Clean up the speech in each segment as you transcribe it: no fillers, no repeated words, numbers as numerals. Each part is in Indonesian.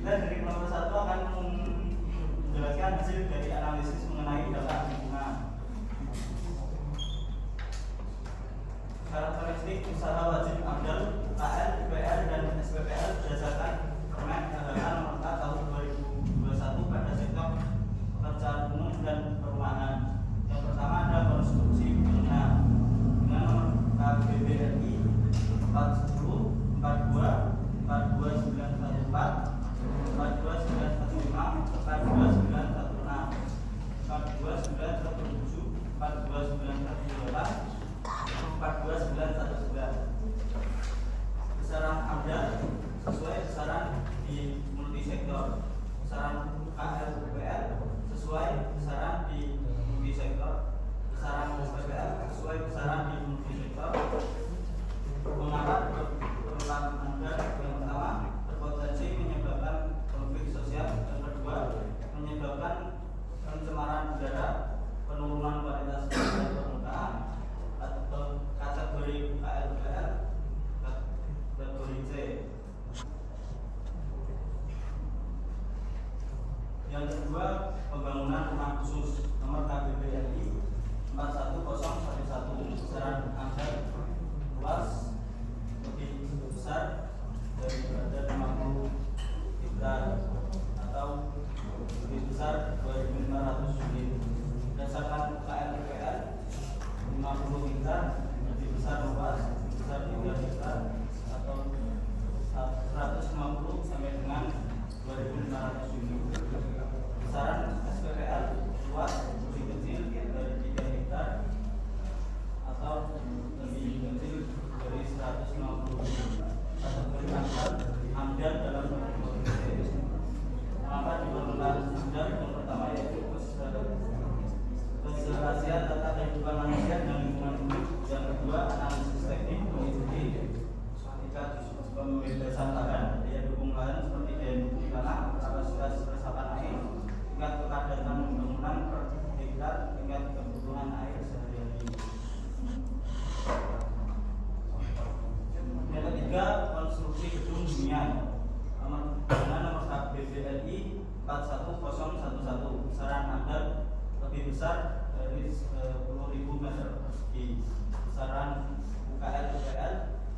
Kita dari nomor 1 akan menjelaskan hasil dari analisis mengenai data lingkungan. Karakteristik usaha wajib AMDAL, UKL, UPL, dan SPPL berdasarkan Permen Dagangan Nomor 4 Tahun 2021 pada sektor pekerjaan umum dan perumahan. Yang pertama adalah konstruksi bangunan dengan nomor KBBRI 410, 42, 42914, 42915, 42916, 42917, 42918, 42919. Besaran AMDAL sesuai besaran di multisektor. Besaran UKL UPL sesuai besaran di multisektor. Besaran SPPL sesuai besaran di multisektor. Mengapa perubahan AMDAL? Yang pertama, berpotensi menyebabkan konflik sosial. Yang kedua, menyebabkan pencemaran udara, penurunan kualitas udara permukaan. Atau kategori UKL UPL kategori C. Yang kedua, pembangunan rumah khusus nomor KBBRI 41011. Besaran AMDAL luas lebih besar daripada 50 hektar atau lebih besar 2.500 unit. Berdasarkan UKL UPL 50 hektar lebih besar luas lebih besar 3 hektar atau 150 sampai dengan 2.500 unit. Besaran SPPL luas lebih kecil dari 3 hektar atau lebih kecil dari 150 unit. Kategori AMDAL dalam kategori C. Mengapa diperlukan AMDAL? Yang pertama yaitu keserasian tata kehidupan manusia dan lingkungan hidup. Yang kedua, analisis teknik mengikuti tingkat pembebasan lahan, daya dukung lahan seperti daya dukung tanah, kapasitas resapan air, tingkat kepadatan bangunan per hektar, tingkat kebutuhan air sehari-hari. Yang ketiga, konstruksi gedung hunian. Nomor KBBRI 41011. Besaran AMDAL lebih besar dari 10.000 meter persegi. Besaran UKL UPL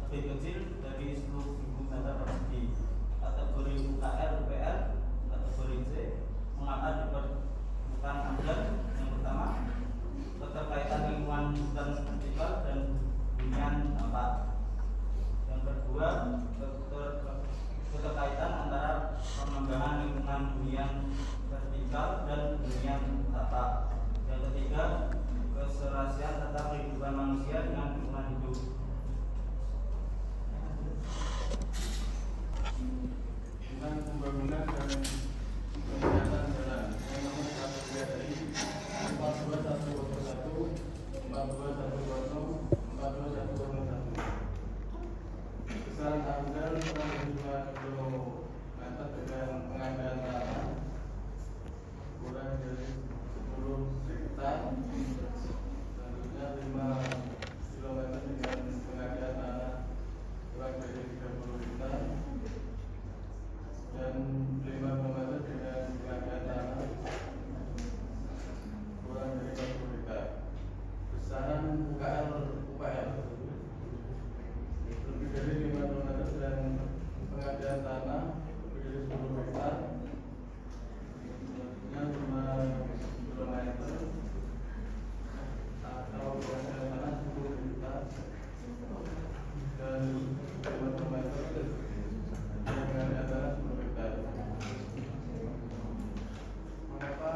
lebih kecil dari 10.000 meter persegi. Kategori UKL UPL kategori C. Mengapa diperlukan AMDAL? Yang pertama, keterkaitan lingkungan hutan vertikal dan hunian tampak. Yang kedua, keterkaitan antara pengembangan lingkungan hunian vertikal dan hunian tapak. Yang ketiga, keserasian tata kehidupan manusia dengan lingkungan hidup. Tentang pembangunan dan peningkatan jalan yang nomor KBBRI 42111, 42120, 42101. Besaran AMDAL 1,5 km dengan pengadaan tanah kurang dari 10 hektar, selanjutnya 5 km dengan pengadaan tanah kurang dari 30 hektar, dan 5 km dengan pengadaan tanah kurang dari 40 hektar. Besaran UKL UPL lebih dari 5 km dan pengadaan tanah lebih dari 10 hektar, selanjutnya 5 km atau pengadaan tanah 10 hektar dan 5 km dan pengadaan tanah 10 hektar. Mengapa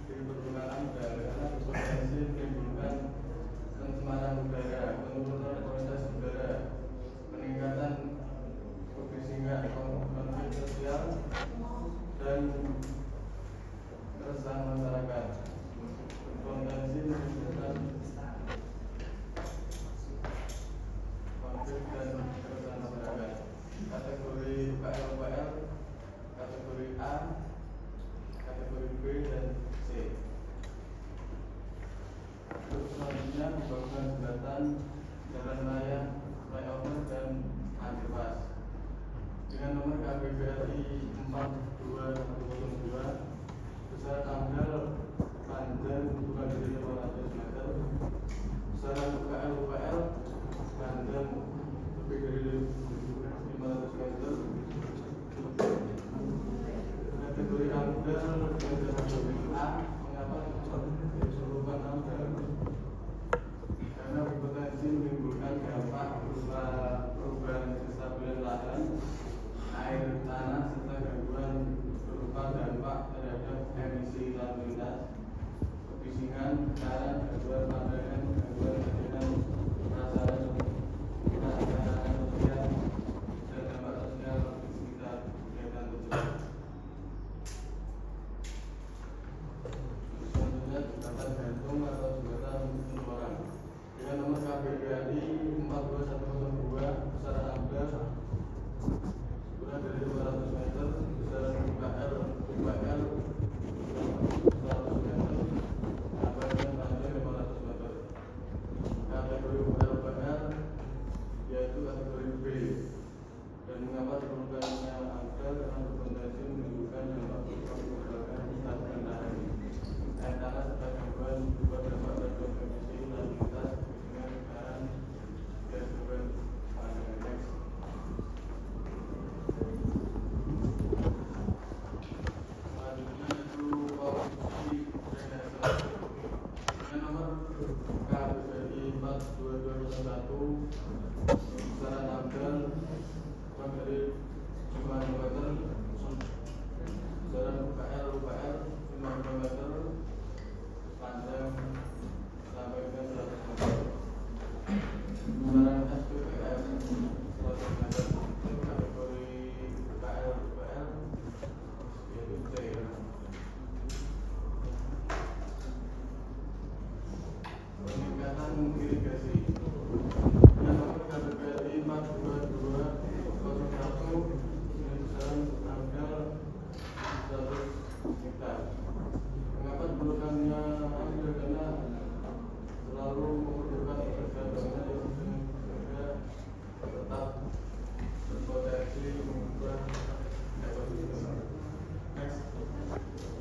diperlukan AMDAL? Karena berpotensi menimbulkan pencemaran udara, penurunan kualitas udara, peningkatan kebisingan, konflik sosial, dan keresahan masyarakat. Berpotensi menimbulkan konflik dan keresahan masyarakat. Kategori UKL UPL kategori A, kategori B, dan C. Untuk selanjutnya, pembangunan jembatan, jalan raya, flyover, dan underpass dengan nomor KBBRI 42102 besaran amdal panjang bukan dari 500 meter, besaran UKL panjang lebih dari 500 meter, kategori amdal A. Mengapa keseluruhan amdal? Karena berpotensi menimbulkan dampak berupa perubahan kestabilan lahan, air tanah, serta gangguan berupa dampak terhadap emisi lalu lintas, kebisingan, getaran, gangguan pandangan, gangguan kejiwaan, perasaan sosial, dan dampak sosial di sekitar kegiatan tersebut. Selanjutnya jembatan gantung atau jembatan pengeluaran dengan nomor KBGAI 42102 besaran amdal kurang dari 200 meter, besaran UKL 100 meter, sampai dengan panjang 500 meter. Kategori UKL yaitu kategori B. Dan mengapa diperlukannya amdal? Karena berpotensi menimbulkan dampak berupa perubahan kestabilan lahan, air tanah, serta gangguan berupa dampak terhadap emisi lalu lintas, kebisingan, getaran, dan gangguan pandangan. Next. Selanjutnya itu konstruksi drainase dengan nomor KBGI 42201 besaran amdal kurang dari 5 meter, besaran UKL 5 meter, panjang sampai dengan 100 meter, besaran SPPF 100 meter, kategori UKL yaitu C. Peningkatan irigasi dengan nomor KBGI 42201 dengan besaran amdal 100 hektar. Mengapa diperlukannya amdal? Karena selalu memerlukan pekerjaan bangunan yang sehingga tetap berpotensi mengubah ekosistem. Next.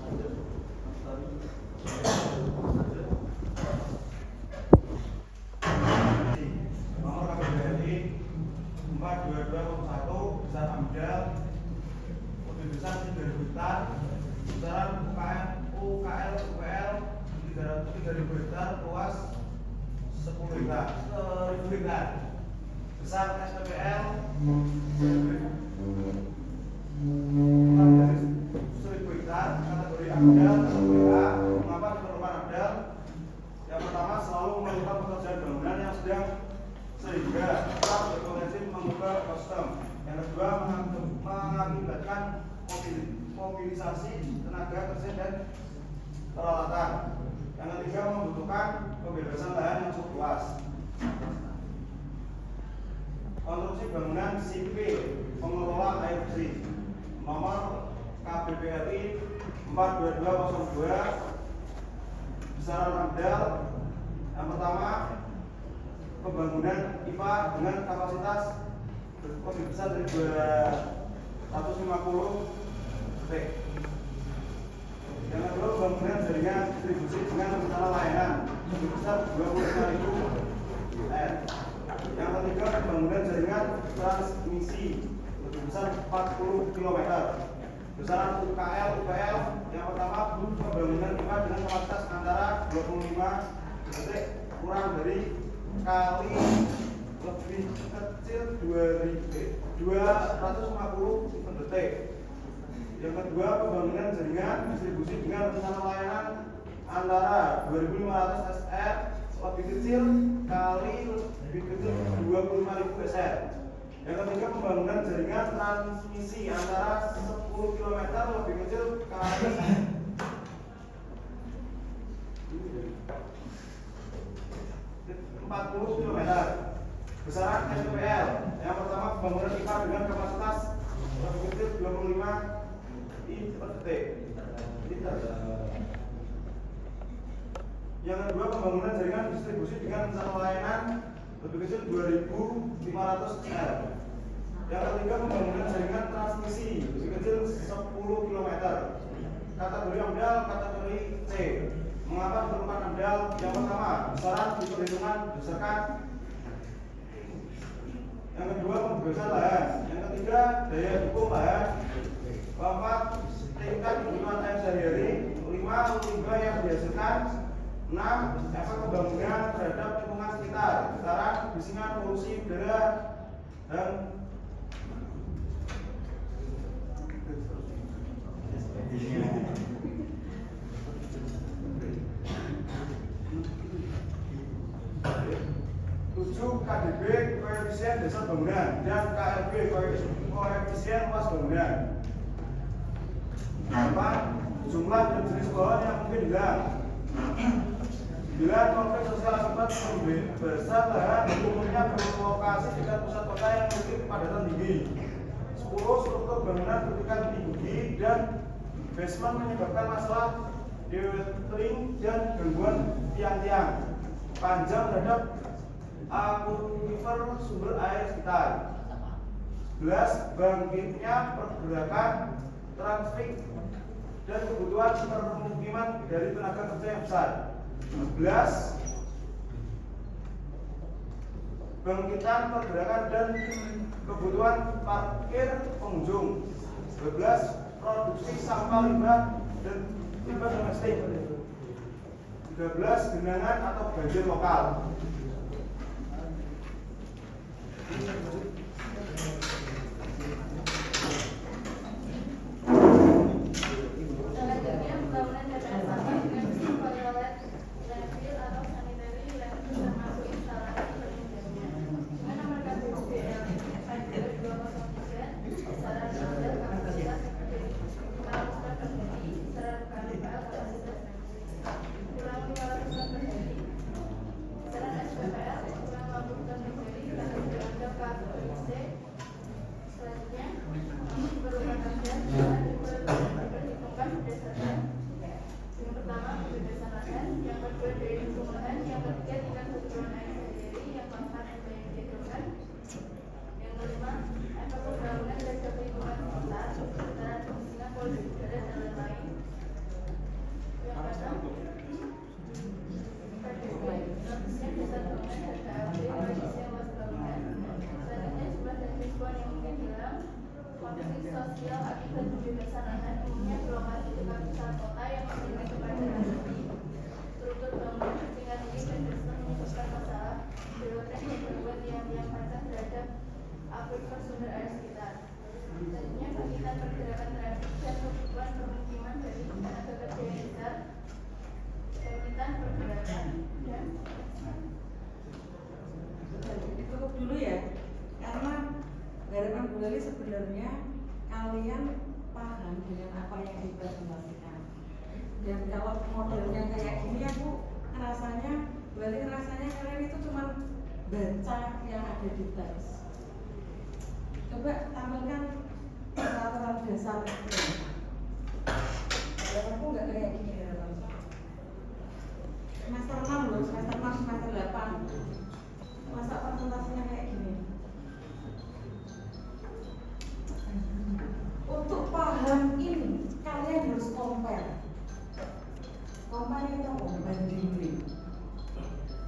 Lanjut. Nomor KBGI 42201 besar amdal lebih besar 3.000 hektar, besaran UKL 3.000 hektar, luas 10 hektar, 1.000 hektar. Besar SPPL kurang dari 1.000 hektar, kategori amdal, kategori A. Mengapa diperlukan amdal? Yang pertama, selalu melakukan pekerjaan bangunan yang sedang sehingga tetap berpotensi mengubah ekosistem. Yang kedua, mengakibatkan mobilisasi tenaga kerja dan peralatan. Yang ketiga, membutuhkan pembebasan lahan yang cukup luas. Konstruksi bangunan sipil pengelola air bersih nomor KBGI 42202 besaran amdal. Yang pertama, pembangunan IPA dengan kapasitas lebih besar dari 250 detik. Yang kedua, pembangunan jaringan distribusi dengan rencana layanan lebih besar 25.000 R. Yang ketiga, pembangunan jaringan transmisi lebih besar 40 km. Besaran UKL yang pertama, pembangunan IPA dengan kapasitas antara 25 detik kurang dari kali lebih kecil 250 detik. Yang kedua, pembangunan jaringan distribusi dengan rencana layanan antara 2.500 SR lebih kecil kali lebih kecil 25.000 SR. Yang ketiga, pembangunan jaringan transmisi antara 10 km lebih kecil kali 40 km. Besaran SPPL yang pertama, pembangunan IPA dengan kapasitas lebih kecil 25 per detik. Yang kedua, pembangunan jaringan distribusi dengan rencana layanan lebih kecil 2.500 R. Yang ketiga, pembangunan jaringan transmisi lebih kecil 10 km. Kategori AMDAL kategori C. Mengapa diperlukan AMDAL? Yang pertama, besaran diperhitungkan berdasarkan. Yang kedua, pembebasan lahan. Yang ketiga, daya dukung lahan. Keempat, tingkat kebutuhan air sehari-hari. 5, limbah yang dihasilkan. 6, efek pembangunan terhadap lingkungan sekitar, getaran, kebisingan, polusi udara, dan 7 KDB koefisien dasar bangunan dan KLB koefisien luas bangunan. 8 jumlah dan jenis pohon yang mungkin hilang. 9 konflik sosial akibat pembebasan lahan umumnya berlokasi di dekat pusat kota yang memiliki kepadatan tinggi. 10 struktur bangunan bertingkat tinggi dan basement menyebabkan masalah dewatering dan gangguan tiang-tiang panjang terhadap akuifer sumber air sekitar. 11 bangkitnya pergerakan trafik dan kebutuhan permukiman dari tenaga kerja yang besar. 11 bangkitan pergerakan dan kebutuhan parkir pengunjung. 12 produksi sampah limbah dan limbah domestik. 13 genangan atau banjir lokal. Selanjutnya, pembangunan tatanan sampah dengan sistem toilet, landfill atau sanitary landfill termasuk instalasi penunjangnya. Dengan nomor KPUPL Fadil 203, besaran amdal kapasitas kurang 500 ton per hari, besaran KPUPL kapasitas kurang 500 ton per hari, besaran SPPL kurang 50 ton per hari, kategori amdal kategori C. Selanjutnya, diperlukan amdal yang diperhitungkan berdasarkan yang pertama pembebasan lahan, yang kedua daya dukung lahan, yang ketiga tingkat kebutuhan air sehari-hari, yang keempat limbah yang dihasilkan, yang kelima efek pembangunan terhadap lingkungan sekitar, getaran, kebisingan, polusi udara dan lain-lain. Yang keenam KDB koefisien dasar bangunan dan KLB koefisien luas bangunan. Selanjutnya jumlah dan jenis pohon yang mungkin hilang. Konflik sosial akibat pembebasan lahan umumnya berlokasi di dekat pusat kota yang memiliki kepadatan tinggi. Struktur bangunan bertingkat tinggi dan basement menyebabkan masalah dewatering dan gangguan tiang-tiang panjang terhadap akuifer sumber air sekitar. Selanjutnya bangkitan pergerakan trafik dan kebutuhan permukiman dari tenaga kerja yang besar. Bangkitan pergerakan dan cukup dulu ya, karena garapan Bu Lali sebenarnya kalian paham dengan apa yang kita informasikan. Dan kalau modelnya kayak gini, aku rasanya Bu Lali rasanya kalian itu cuma baca yang ada di teks. Coba tampilkan peraturan dasar itu. Garapanku nggak kayak gini garapan. Semester 6 loh, semester 6, semester 8. Masa presentasinya kayak gini. Untuk paham ini, kalian harus compare. Compare itu apa? Bandingin.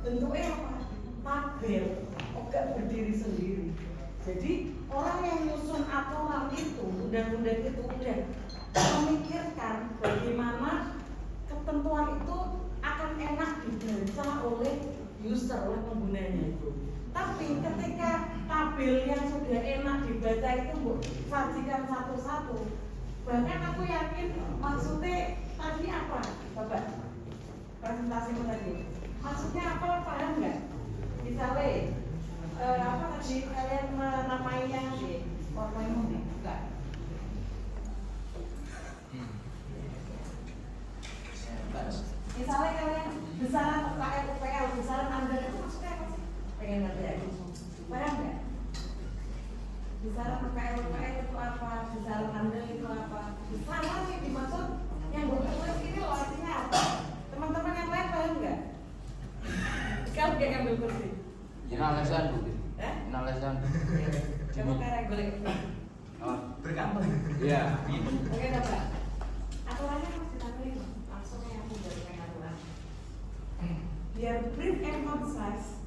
Bentuknya apa? Tabel, enggak berdiri sendiri. Jadi orang yang nyusun aturan itu, undang-undang itu udah memikirkan bagaimana ketentuan itu akan enak dibaca oleh user, oleh penggunanya. Tapi ketika tabel yang sudah enak dibaca itu sajikan satu-satu, bahkan aku yakin maksudnya tadi apa, Bapak? Presentasimu tadi, maksudnya apa, paham nggak? Misalnya, apa tadi kalian menamainya di PowerPoint ini? Enggak. Misalnya kalian besaran UPL, besaran AMDAL itu maksudnya apa sih? Pengen ngerti aja. Paham nggak? Besaran UPL itu apa? Besaran AMDAL itu apa? Besaran yang dimaksud yang gue tulis ini loh artinya apa? Teman-teman yang lain paham nggak? Kamu gak ngambil kursi? Inalesan Bu. Eh? Inalesan. Coba karek golek. Berkat. Iya. Oke, Bapak. Aturannya harus ditampilin. Langsung yang aku berikan aturan. Biar brief and concise.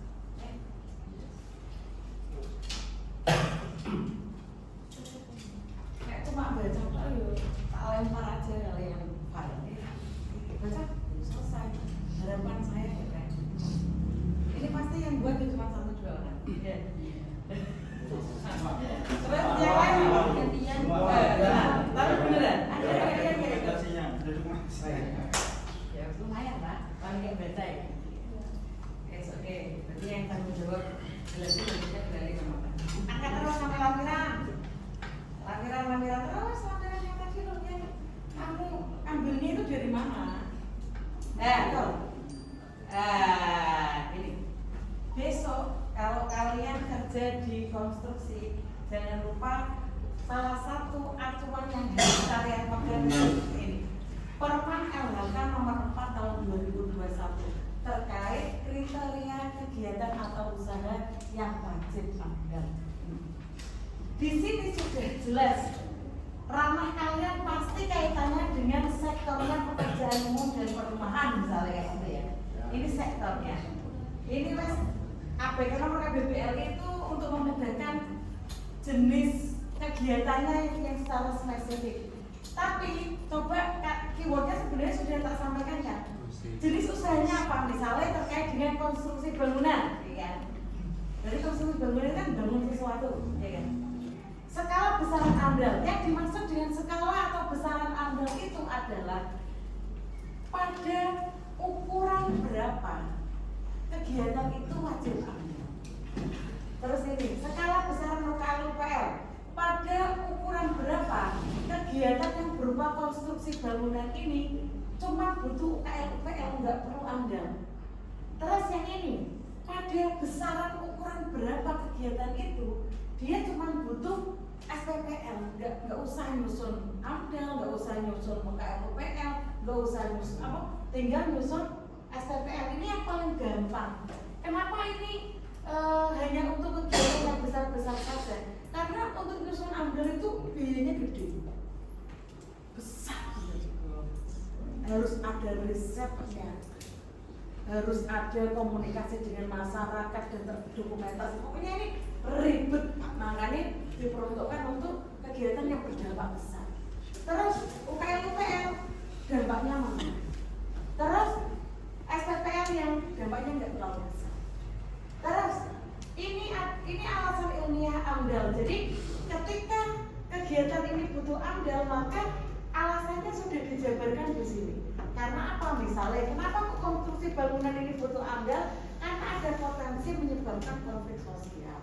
Kayak cuma baca tak lempar aja kalian file. Baca, selesai. Harapan saya ya kan. Ini pasti yang buat itu cuma 1-2 orang. Iya. Terus yang lain gantian. Tapi beneran. Ada kalian kayak gitu. Ya lumayan Pak. Paling nggak baca ya. Oke. Berarti yang tanggung jawab jelas itu kita kembali sama Pak. Angkat terus sampai lampiran. Lampiran terus lampiran yang tadi loh yang kamu ambilnya itu dari mana? Tuh. Ini. Besok kalau kalian kerja di konstruksi, jangan lupa salah satu acuan yang harus kalian pegang ini. Permen LHK nomor 4 tahun 2021 terkait kriteria kegiatan atau usaha yang wajib amdal. Di sini sudah jelas ranah kalian pasti kaitannya dengan sektornya pekerjaan umum dan perumahan misalnya kayak gitu ya. Ini sektornya. Ini mas ABK nomor KBBL itu untuk membedakan jenis kegiatannya yang secara spesifik. Tapi coba keywordnya sebenarnya sudah tak sampaikan kan. Jenis usahanya apa? Misalnya terkait dengan konstruksi bangunan, ya kan? Jadi konstruksi bangunan kan bangun sesuatu, ya kan? Skala besaran amdal, yang dimaksud dengan skala atau besaran amdal itu adalah pada ukuran berapa kegiatan itu wajib amdal. Terus ini, skala besaran UKL pada ukuran berapa kegiatan yang berupa konstruksi bangunan ini cuma butuh UKL, nggak perlu amdal. Terus yang ini, pada besaran ukuran berapa kegiatan itu dia cuma butuh SPPL, nggak usah nyusun amdal, nggak usah nyusun UKL, nggak usah nyusun apa, tinggal nyusun SPPL. Ini yang paling gampang. Kenapa ini hanya untuk kegiatan yang besar-besar saja? Karena untuk nyusun amdal itu biayanya gede, besar. Harus ada risetnya, harus ada komunikasi dengan masyarakat dan terdokumentasi. Pokoknya ini ribet, makanya diperuntukkan untuk kegiatan yang berdampak besar. Terus UKL dampaknya mana? Terus SPPL yang dampaknya nggak terlalu besar. Terus ini alasan ilmiah amdal. Jadi ketika kegiatan ini butuh amdal, maka alasannya sudah dijabarkan di sini. Karena apa? Misalnya, kenapa konstruksi bangunan ini butuh amdal? Karena ada potensi menyebabkan konflik sosial.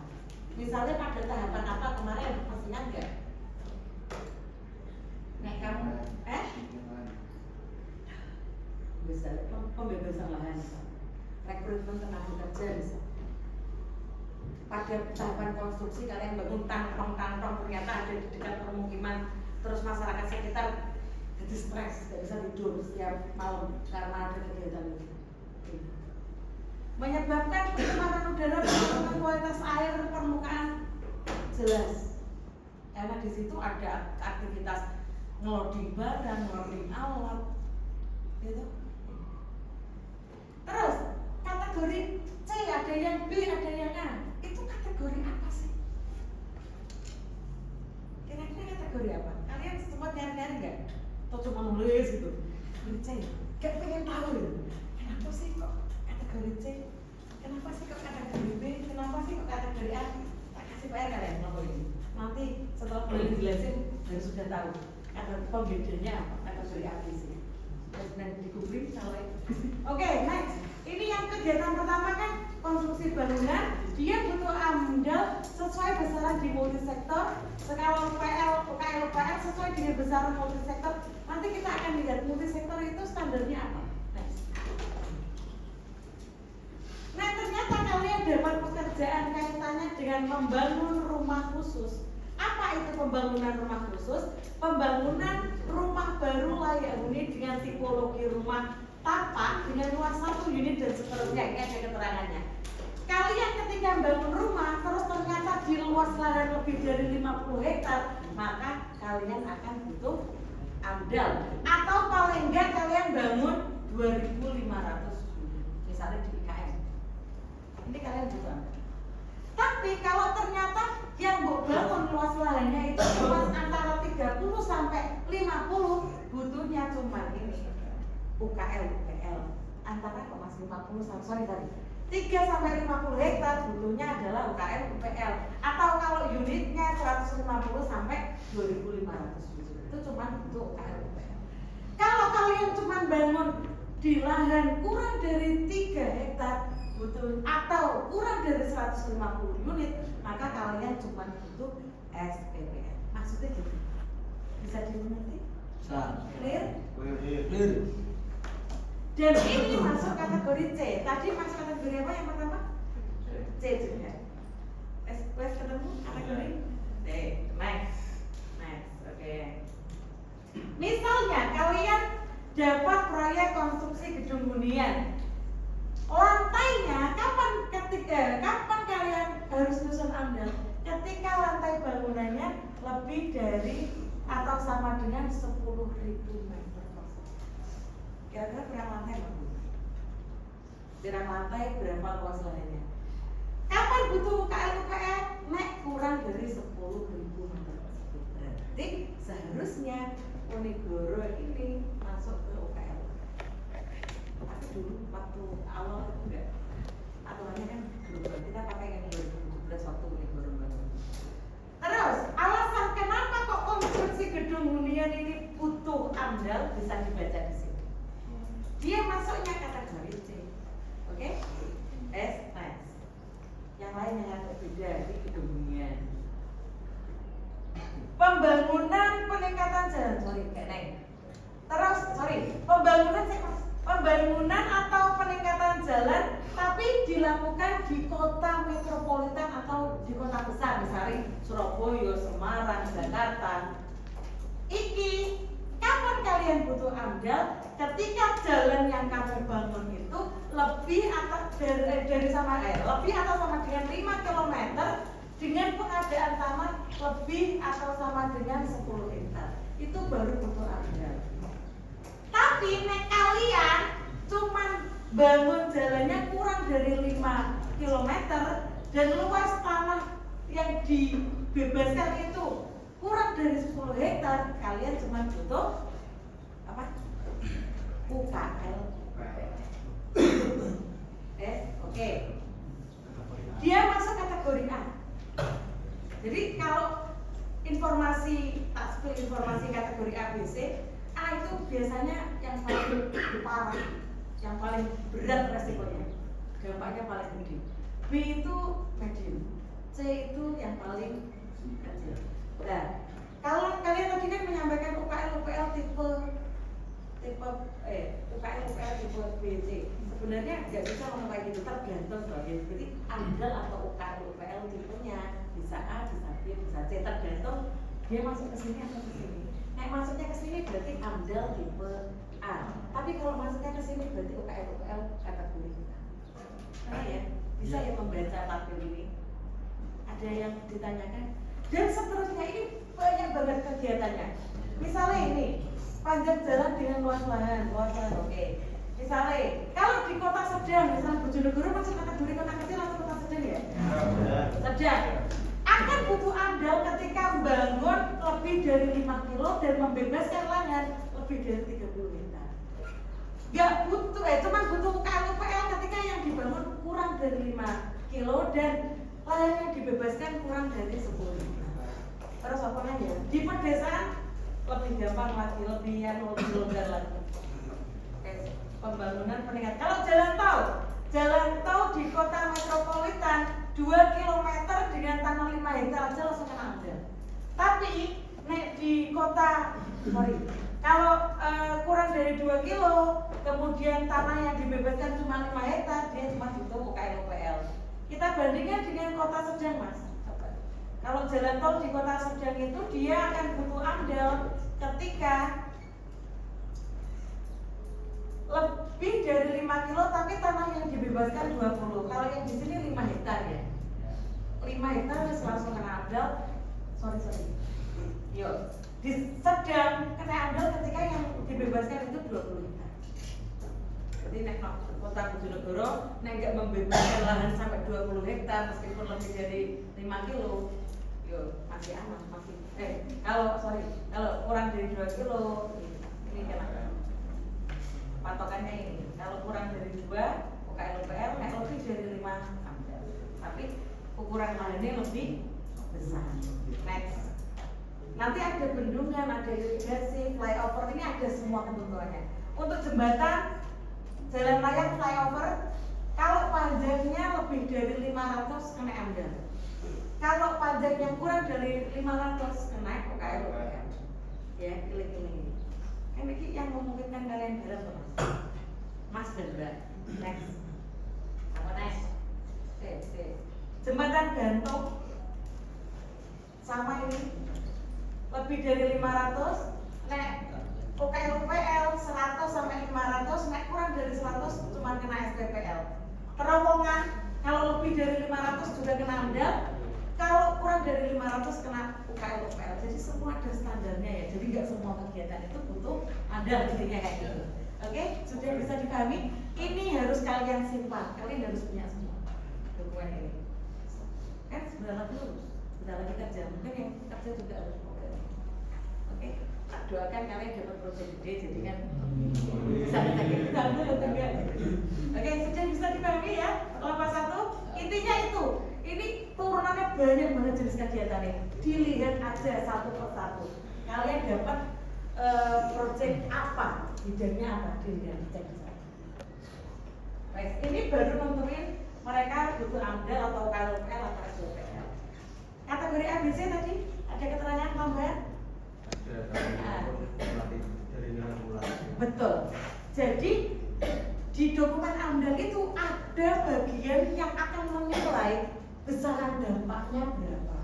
Misalnya pada tahapan apa kemarin, masih ingat nggak? Nah kamu, misalnya pembebasan lahan, rekrutmen tenaga kerja misalnya. Pada tahapan konstruksi kalian bangun tangtong ternyata ada di dekat permukiman, terus masyarakat sekitar jadi stres, tidak bisa tidur setiap malam karena ada kegiatan itu. Menyebabkan pencemaran udara, penurunan kualitas air permukaan jelas. Karena di situ ada aktivitas ngeloading barang, ngeloading alat, gitu. Terus kategori C ada yang B, ada yang A. Itu kategori apa sih? Kira-kira kategori apa? Kalian sempat nyari-nyari nggak? Atau cuma nulis gitu? Kategori C, gak pengen tahu ya? Kenapa sih kok kategori C? Kenapa sih kok kategori B? Kenapa sih kok kategori A? Tak kasih PR kalian kelompok ini. Nanti setelah boleh dijelasin, baru sudah tahu ada pembedanya apa kategori A, B, C. Dan digubring salah. Oke, next. Ini yang kegiatan pertama kan konstruksi bangunan, dia butuh amdal sesuai besaran di multisektor, skala UKL sesuai dengan besaran multisektor. Nanti kita akan lihat multisektor itu standarnya apa. Next. Nah ternyata kalian dapat pekerjaan kaitannya dengan membangun rumah khusus. Apa itu pembangunan rumah khusus? Pembangunan rumah baru layak huni dengan tipologi rumah tapak dengan luas 1 unit dan seterusnya. Ini ada keterangannya. kalian ketika bangun rumah terus ternyata di luas lahan lebih dari 50 hektar, maka kalian akan butuh AMDAL. Atau paling enggak kalian bangun 2.500 unit, misalnya di IKN. Ini kalian butuh AMDAL. Tapi kalau ternyata yang mau bangun luas lahannya itu cuma antara 30 sampai 50, butuhnya cuma ini UKL UPL antara 50 sampai 3 sampai 50 hektar, butuhnya adalah UKL UPL. Atau kalau unitnya 150 sampai 2.500 unit, itu cuma butuh UKL UPL. Kalau kalian cuma bangun di lahan kurang dari 3 hektar butuh atau kurang dari 150 unit, maka kalian cuma butuh SPPN. Maksudnya gitu. Bisa dimengerti? Clear? Clear. Dan ini masuk kategori C. Tadi masuk kategori apa yang pertama? C juga. Wes ketemu kategori C. Next. Oke. Misalnya kalian dapat proyek konstruksi gedung hunian. Lantainya kapan kalian harus susun AMDAL? Ketika lantai bangunannya lebih dari atau sama dengan 10.000 meter persegi. Kira-kira pirang lantai berapa? Pirang lantai berapa luas lahannya? Kapan butuh UKL? Nek kurang dari 10.000 meter persegi. Berarti seharusnya Ponegoro ini masuk ke UKL. Tapi dulu waktu awal itu enggak. Aturannya kan berubah. Kita pakai yang 2017 waktu Ponegoro bangun. Terus alasan kenapa kok konstruksi gedung hunian ini butuh AMDAL bisa dibaca di sini. Dia masuknya kategori C. Oke? S. Yang lain yang agak beda di gedung hunian. Pembangunan peningkatan jalan, pembangunan atau peningkatan jalan tapi dilakukan di kota metropolitan atau di kota besar, misalnya Surabaya, Semarang, Jakarta. Iki kapan kalian butuh AMDAL? Ketika jalan yang kamu bangun itu lebih atau lebih atau sama dengan 5 km dengan pengadaan tanah lebih atau sama dengan 10 hektar. Itu baru butuh AMDAL. Tapi nek kalian cuman bangun jalannya kurang dari 5 km dan luas tanah yang dibebaskan itu kurang dari 10 hektar, kalian cuma butuh apa? UKL. Oke. Dia masuk kategori A. Jadi kalau informasi kategori A, B, C, A itu biasanya yang paling parah, yang paling berat resikonya, dampaknya paling gede. B itu medium, C itu yang paling kecil. Nah, kalau kalian tadi kan menyampaikan UKL tipe UKL tipe B, C, sebenarnya nggak bisa ngomong kayak gitu, tergantung bagian. Berarti AMDAL atau UKL tipenya bisa A, bisa B, bisa C, tergantung dia masuk ke sini atau ke sini. Nah, masuknya ke sini berarti AMDAL tipe A. Tapi kalau masuknya ke sini berarti UKL kategori kita. Nah ya, bisa ya membaca tabel ini. Ada yang ditanyakan. Dan seterusnya ini banyak banget kegiatannya. Misalnya ini, panjang jalan dengan luas lahan, oke. Misalnya, kalau di kota sedang, misalnya Bojonegoro masuk kategori kota kecil atau kota sedang ya? Sedang. Akan butuh AMDAL ketika bangun lebih dari 5 kilo dan membebaskan lahan lebih dari 30 hektar. Gak butuh, cuma butuh UKL ketika yang dibangun kurang dari 5 kilo dan lahan yang dibebaskan kurang dari 10 hektar. Terus apa lagi ya? Di pedesaan lebih gampang lagi, lebih longgar lagi. Pembangunan peningkatan. Kalau jalan tol di kota metropolitan 2 km dengan tanah 5 hektar aja langsung kena AMDAL. Tapi di kota kalau kurang dari 2 kilo kemudian tanah yang dibebaskan cuma 5 hektar, dia cuma butuh UKL. Kita bandingkan dengan kota sedang, Mas. Kalau jalan tol di kota sedang itu dia akan butuh AMDAL ketika lebih dari 5 kilo tapi tanah yang dibebaskan 20. Kalau yang di sini 5 hektar ya. 5 hektar harus langsung kena AMDAL. Sorry. Yuk, sedang kena AMDAL ketika yang dibebaskan itu 20 hektar. Jadi nek Kota Bojonegoro nek nggak membebaskan lahan sampai 20 hektar meskipun lebih dari 5 kilo, yuk masih aman, masih kalau kurang dari 2 kilo ini kena patokannya ini. Kalau kurang dari 2 UKL-UPL, nek lebih dari 5 AMDAL. Tapi ukuran lahannya lebih besar. Next. Nanti ada bendungan, ada irigasi, flyover, ini ada semua ketentuannya. Untuk jembatan, jalan layang, flyover, kalau panjangnya lebih dari 500 kena AMDAL. Kalau panjangnya kurang dari 500 kena UKL. Ya, pilih-pilih. Kan ini yang memungkinkan kalian jalan tuh Mas dan Mbak. Next. Apa next? Jembatan gantung sama ini lebih dari 500 nek UKL 100 sampai 500, nek kurang dari 100 cuma kena SPPL. Terowongan kalau lebih dari 500 juga kena AMDAL, kalau kurang dari 500 kena UKL. Jadi semua ada standarnya ya. Jadi nggak semua kegiatan itu butuh AMDAL intinya kayak gitu. Oke, sudah bisa dipahami. Ini harus kalian simpan. Kalian harus punya semua dokumen ini. Kan sebentar lagi lulus, sebentar lagi kerja. Mungkin yang kerja juga harus program. Oke, tak doakan kalian dapat proyek gede. Jadi kan bisa tetangga. Oke, sudah bisa dipahami ya. Lepas satu, intinya itu. Ini turunannya banyak banget jenis kegiatannya. Dilihat aja satu persatu. Kalian dapat proyek apa, bidangnya apa, dilihat cek. Baik, ini baru nentuin mereka butuh AMDAL atau UKL atau SPPL. Kategori ABC tadi ada keterangan tambahan? Dari nilai bulan. Betul. Jadi di dokumen AMDAL itu ada bagian yang akan menilai besaran dampaknya berapa.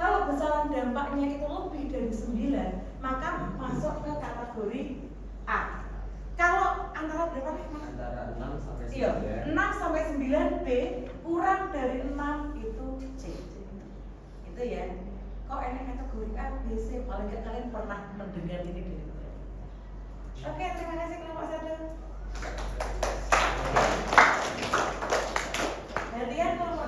Kalau besaran dampaknya itu lebih dari 9, maka masuk ke kategori A. Kalau antara berapa nih? Antara 6 sampai 9. Iya, 6 sampai 9 B, kurang dari 6 itu C. Itu ya. Kok ini kategori A, B, C, paling nggak kalian pernah mendengar ini dari mana? Oke, terima kasih kelompok 1.